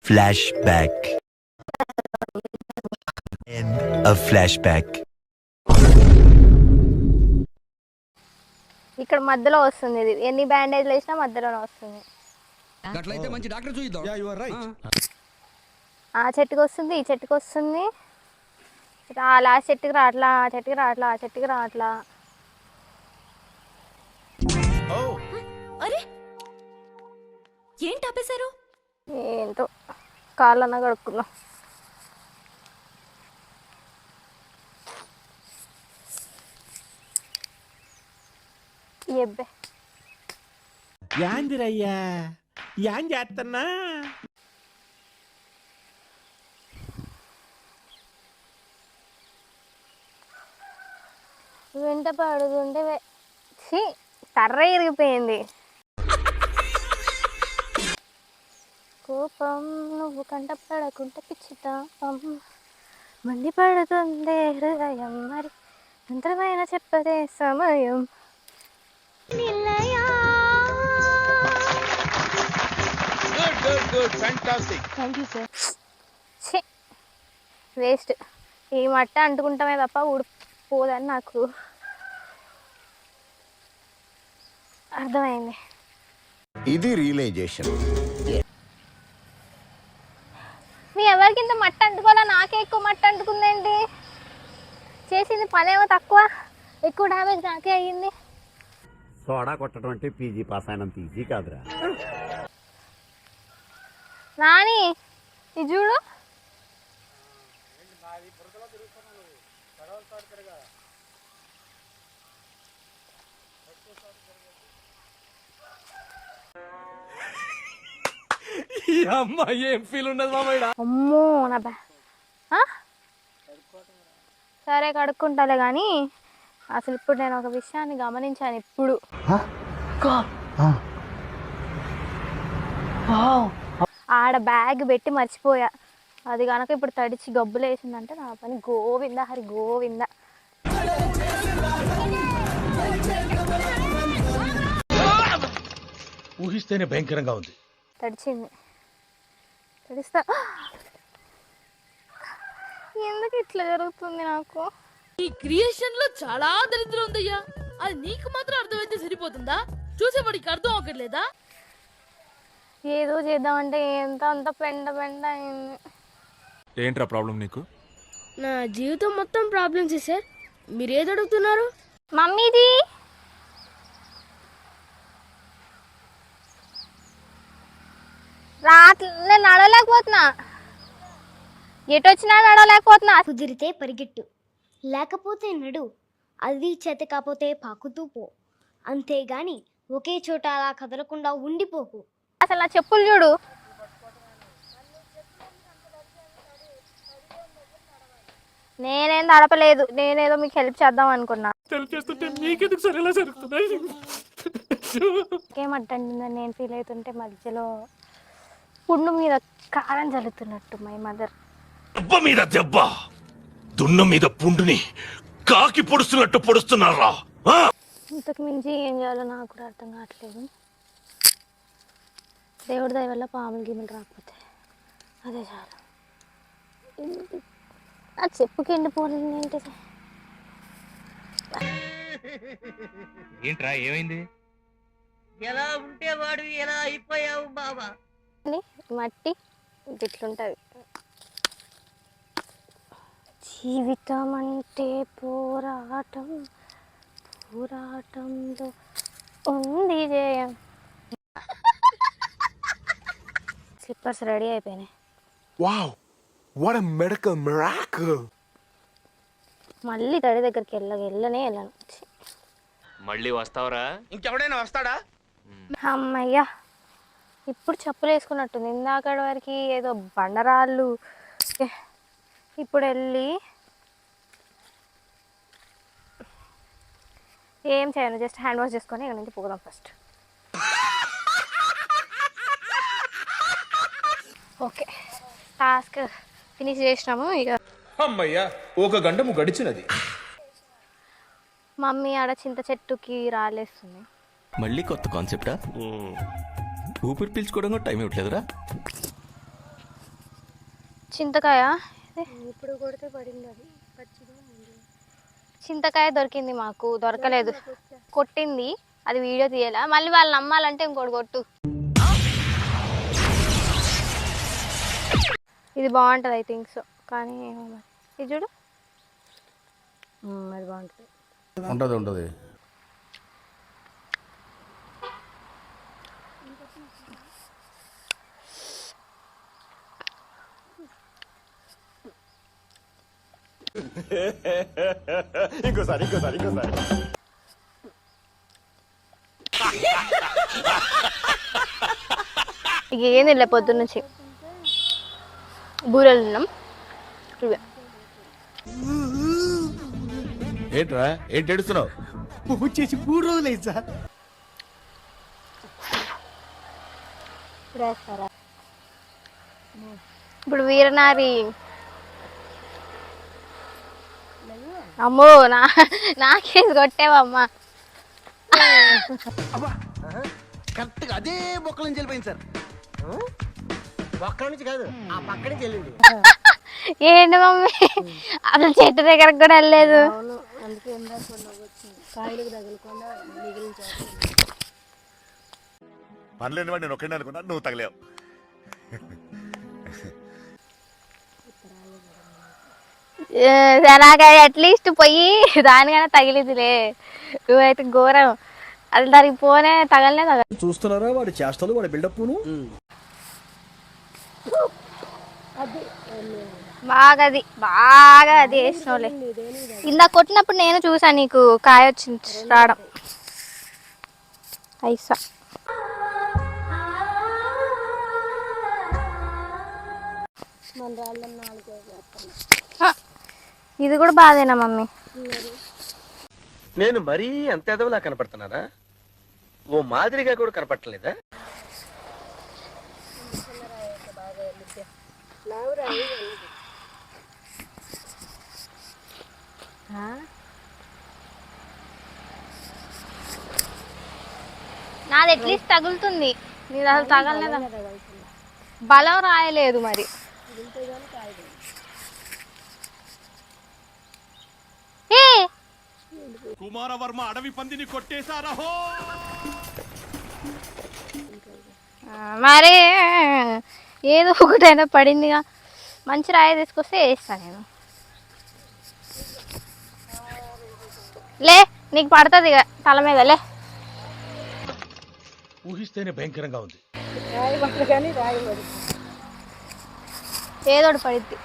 Flashback. End of flashback. ఇక్కడ మధ్యలో వస్తుంది ఇది. ఎన్ని బ్యాండేజ్లు వేసినా మధ్యలోనే వస్తుంది. అట్లయితే మంచి డాక్టర్ చూద్దాం. Yeah you are right. ఆ చెట్టుకి వస్తుంది, ఈ చెట్టుకి వస్తుంది. రాలా చెట్టుకి రావట్లా, ఆ చెట్టుకి రావట్లా, ఆ చెట్టుకి రావట్లా. అరే ఏంటి ఆపేశారు? ఏంటో కాళ్ళన్నా కడుక్కున్నాం. ఎబ్బే యాందిరయ్యా యాం చేస్తున్నా వెంట పడుతుంటే కర్ర ఇరిగిపోయింది. కోపం నువ్వు కంట పడకుంటే పిచ్చితాపం మండి పడుతుంది హృదయం మరి యంత్రమైన చెప్పదే సమయం. Thank you sir. వేస్ట్. ఈ మట్ట అంటుకుంటామే తప్ప ఊడిపోదని నాకు అర్థమైంది. ఇది రియలైజేషన్. మీ ఎవరికింత మట్ట అంటుకోవాలా, నాకే ఎక్కువ మట్ట అంటుకుందేంటి? చేసింది పనేమో తక్కువ, ఎక్కువ డ్యామేజ్ నాకే అయ్యింది. సోడా కొట్టడం అంటే పీజీ పాస్ అయినంత ఈజీ కాదురా నాని. ఇది చూడు, ఏం ఫీల్ ఉండదు మామయ్య. అమ్మో నా సరే కడుక్కుంటాలే కానీ అసలు ఇప్పుడు నేను ఒక విషయాన్ని గమనించాను. ఇప్పుడు ఆడ బ్యాగ్ పెట్టి మర్చిపోయా. అది కనుక ఇప్పుడు తడిచి గబ్బులు వేసిందంటే నా పని గోవింద హరి గోవింద. ఊహిస్తేనే భయంకరంగా ఉంది. తడిచింది, తడిస్తా. ఎందుకు ఇట్లా జరుగుతుంది నాకు? ఈ క్రియేషన్ లో చాలా దరిద్రం ఉందయ్యా. అది నీకు మాత్రం అర్థమైతే సరిపోతుందా? చూసేవాడికి అర్థం అవ్వట్లేదా? ఏదో చేద్దామంటే అంత పెండ పెండ అయింది. ఏంట్రా ప్రాబ్లం నీకు? నా జీవితం మొత్తం ప్రాబ్లమ్స్ సార్. మీరు ఏది అడుగుతున్నారు? మమ్మీజీ నేను నడవలేకపోతున్నా, ఎటొచ్చినా నడవలేకపోతున్నా. కుదిరితే పరిగెట్టు, లేకపోతే నడు. అది చేత కాకపోతే పాకుతూ పో. అంతేగాని ఒకే చోట అలా కదలకుండా ఉండిపోకు. అసలు నా చెప్పులు చూడు. నేనేం నడపలేదు, నేనేదో మీకు హెల్ప్ చేద్దాం అనుకున్నా. ఏమంటుందని నేను ఫీల్ అవుతుంటే మధ్యలో పుండు మీద కారం జల్లుతున్నట్టు మై మదర్. దెబ్బ మీద దెబ్బ, దున్ను మీద పుండుని కాకి పొడుస్తున్నట్టు పొడుస్తున్నారా? ఇంతకు మించి ఏం చేయాలో నాకు కూడా అర్థం కావట్లేదు. దేవుడి దయ వల్ల పాములు గిన్నెలు రాకపోతే అదే చాలు. ఆ చెప్పుకి ఎండిపోలేదు ఏంటిది? ఏంట్రా ఏమైంది? ఎలా ఉంటే వాడు ఎలా అయిపోయావు బాబా. మట్టి ఇట్లుంటది. జీవితం అంటే పోరాటం, పోరాటంలో ఉంది జయం. స్లిప్పర్స్ రెడీ అయిపోయినాయి. Wow, what a medical miracle. మళ్ళీ తడి దగ్గరికి వెళ్ళనే వెళ్ళను. మళ్ళీ వస్తావరా? ఇంకెవడైనా వస్తాడా? అమ్మయ్యా, ఇప్పుడు చెప్పులు వేసుకున్నట్టుంది. ఇందాక వరకు ఏదో బండరాళ్ళు. ఇప్పుడు వెళ్ళి ఏం చేయను, జస్ట్ హ్యాండ్ వాష్ చేసుకొని ఇక్కడ నుంచి పోదాం ఫస్ట్. ఓకే, టాస్క్ ఫినిష్ చేసినాము. ఇక అమ్మయ్యా, ఒక గంటము గడిచినది. మమ్మీ ఆడ చింత చెట్టుకి రాలేస్తుంది. మళ్ళీ కొత్త కాన్సెప్టా? ఊపిరి పీల్చుకోవడం కూడా టైం ఇవ్వట్లేదురా. చింతకాయ ఇప్పుడు కొడితే పడింది అది పచ్చిగా చింతకాయ దొరికింది మాకు, దొరకలేదు. కొట్టింది, అది వీడియో తీయాల. మళ్ళీ వాళ్ళు నమ్మాలంటే ఇంకోటి కొట్టు. ఇది బాగుంటుంది ఐ థింక్ సో, కానీ ఏమో మరి. ఇది చూడు, అది బాగుంటుంది. ఉంటుంది ఉంటుంది. ఇంకోసారి ఇక ఏం తినలే పొద్దున్న నుంచి. బూరెలు తిన్నాం. ఇవే. ఏంట్రా ఏంటి ఏడుస్తున్నావు? వచ్చేసి 3 రోజులైంది సార్. ఇప్పుడు వీరనారి. అమ్మో, నాకేసి కొట్టేవమ్మా. కరెక్ట్గా అదే బొక్కల నుంచి వెళ్ళిపోయింది సార్. బొక్కల నుంచి కాదు, ఆ పక్క నుంచి వెళ్ళింది. ఏంటి మమ్మీ, అసలు చెట్టు దగ్గరకు కూడా వెళ్ళలేదు. పనిలేని వాడు నేను ఒక్కడే అనుకున్నా, నువ్వు తగలేవు. నాకు అట్లీస్ట్ పోయి దానికైనా తగిలిదిలే. నువ్వైతే ఘోరం, అది దానికి పోనే తగలనే తగల. చూస్తున్నారా వాడి చేష్టలు, వాడి బిల్డప్ను. బాగా అది వేసినోలే. ఇందాక కొట్టినప్పుడు నేను చూసాను, నీకు కాయ వచ్చింది రావడం. ఐసా ఇది కూడా బాధేనా మమ్మీ? నేను మరీ అంత ఎదవలా కనపడుతున్నానా? ఓ మాదిరిగా కూడా కనపడలేదా? నాది అట్లీస్ట్ తగులుతుంది, నీది అసలు తగలలేదా? బలం రాయలేదు మరి. కుమారవర్మ అడవి పందిని కొట్టేశారహో. మరి ఏదో ఒకటైనా పడిందిగా. మంచి రాయి తీసుకొస్తే వేస్తా నేను. లే, నీకు పడుతుంది ఇక తల మీద. లే, ఊహిస్తేనే భయంకరంగా ఉంది. ఏదోటి పడిద్ది.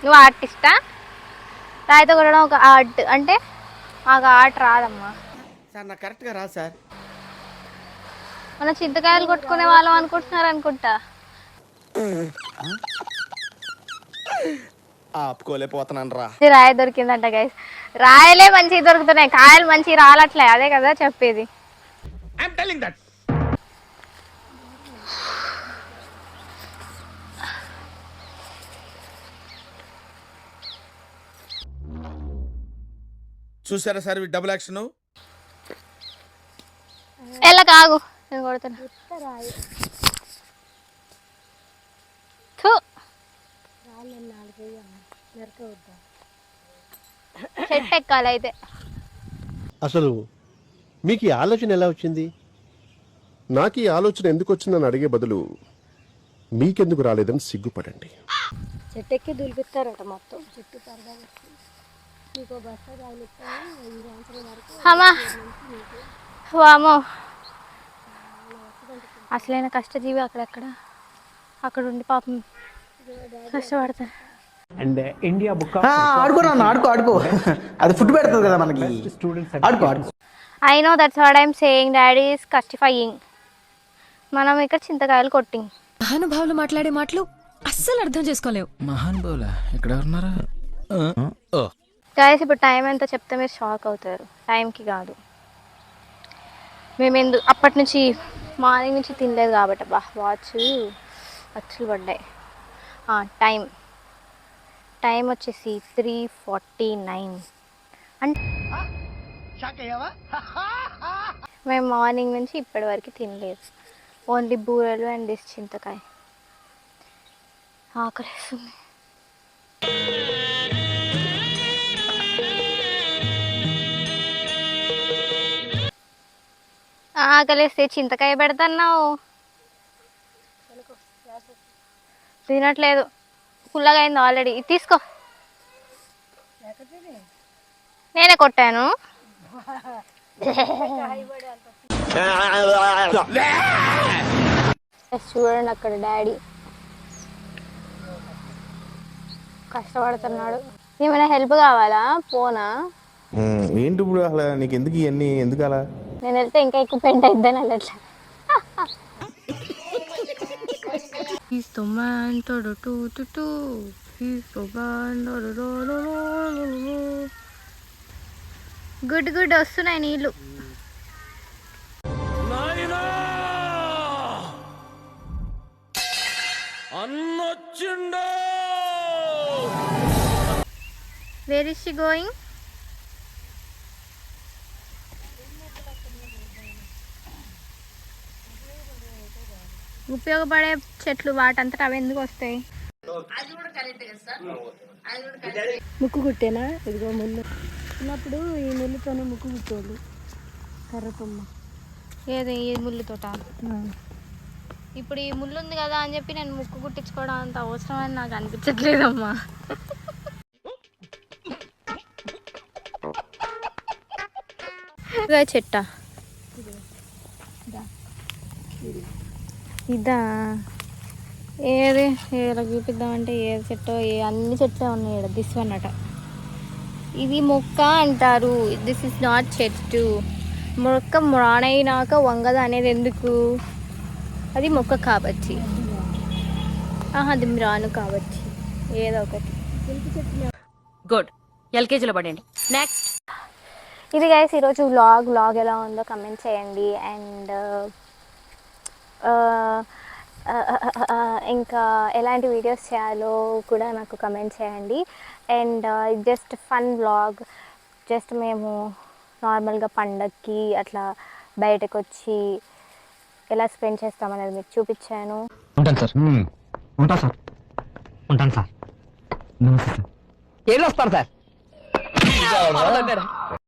నువ్వు ఆర్టిస్టా? రాయితో కొట్టడం ఒక ఆర్ట్ అంటే మాకు ఆర్ట్ రాదమ్మా సార్. నాకు కరెక్ట్గా రాదు సార్. మన చింతకాయలు కొట్టుకునే వాళ్ళం అనుకుంటున్నారు అనుకుంటా. ఆపుకోలేకపోతున్నాను రా. రాయి దొరికిందంట గైస్. రాయలే మంచిగా దొరుకుతున్నాయి, కాయలు మంచిగా రాలట్లే. అదే కదా చెప్పేది. I'm telling that. చూసారా సార్ డబుల్ యాక్షన్? ఎలా కాగు, నేను కొడుతున్నా. చెట్టు ఎక్కాలి అయితే. అసలు మీకు ఈ ఆలోచన ఎలా వచ్చింది? నాకు ఈ ఆలోచన ఎందుకు వచ్చిందని అడిగే బదులు మీకెందుకు రాలేదని సిగ్గుపడండి. చెట్టు ఎక్కి దులిపిస్తారట మొత్తం చెట్టు పరదా. అమ్మా వామో, అసలైన కష్టజీవి అక్కడెక్కడ అక్కడ ఉండి పాపం కష్టపడతారు. అండ్ ఇండియా బుక్ ఆడుకో అది ఫుడ్ పెడుతుంది కదా మనకి. ఆడుకో. I know that's what I'm saying. Daddy is justifying. మనం ఇక్కడ చింతకాయలు కొట్టింగ్. మహానుభావులు మాట్లాడే మాటలు అస్సలు అర్థం చేసుకోలేవు. మహానుభావులా ఎక్కడ ఉన్నారా? గైస్, ఇప్పుడు టైం ఎంత చెప్తే మీరు షాక్ అవుతారు. టైంకి కాదు, మేము అప్పటి నుంచి మార్నింగ్ నుంచి తినలేదు కాబట్టి. వాచ్ అచ్చులు పడ్డాయి. టైం టైం వచ్చేసి 3:49 అంటే మేము మార్నింగ్ నుంచి ఇప్పటి వరకు తినలేదు. ఓన్లీ బూరెలు అండ్ దిస్ చింతకాయ. ఆకలేస్తుంది. ఆకలేస్తే చింతకాయ పెడతాన్నావు. తినట్లేదు, పుల్లగా అయింది ఆల్రెడీ. తీసుకో, నేనే కొట్టాను. చూడండి అక్కడ డాడీ కష్టపడుతున్నాడు. ఏమైనా హెల్ప్ కావాలా? పోనా? ఏంటి ఇప్పుడు అసలు నీకు ఎందుకు ఇవన్నీ, ఎందుకు అలా? నేను వెళ్తే ఇంకా ఎక్కువ పెంట్ అయిద్దని వెళ్ళట్లే. గుడ్ గుడ్ వస్తున్నాయి నీళ్ళు. Where is she going? ఉపయోగపడే చెట్లు వాటంతటా అవి ఎందుకు వస్తాయి? ముక్కు కుట్టేనా? ఇదిగో ముళ్ళు చిన్నప్పుడు ఈ ముళ్ళుతోనే ముక్కు కుట్టేది. కర్రతమ్మ ఏది ఈ ముళ్ళుతోట? ఇప్పుడు ఈ ముళ్ళు ఉంది కదా అని చెప్పి నేను ముక్కు కుట్టించుకోవడం అంత అవసరం అని నాకు అనిపించట్లేదమ్మా. చెట్ట ఇదా? ఏది ఇలా చూపిద్దామంటే ఏ చెట్టో, అన్ని చెట్లే ఉన్నాయి ఇక్కడ. దిస్ వన్ అట. ఇది మొక్క అంటారు. దిస్ ఇస్ నాట్ చెట్టు. మొక్క మ్రానైనాక వంగద అనేది ఎందుకు? అది మొక్క కాబట్టి. అది మ్రాను కాబట్టి. ఏదో ఒకటి. గుడ్, ఎల్కేజీలో పడండి. నెక్స్ట్. ఇది గైస్ ఈరోజు వ్లాగ్ ఎలా ఉందో కమెంట్ చేయండి. అండ్ ఇంకా ఎలాంటి వీడియోస్ చేయాలో కూడా నాకు కమెంట్ చేయండి. And just fun vlog. Just మేము నార్మల్గా పండగకి అట్లా బయటకు వచ్చి ఎలా స్పెండ్ చేస్తామనేది మీకు చూపించాను. ఉంటాను సార్. ఉంటాను సార్. నమస్తే సార్. వెళ్ళొస్తాను సార్.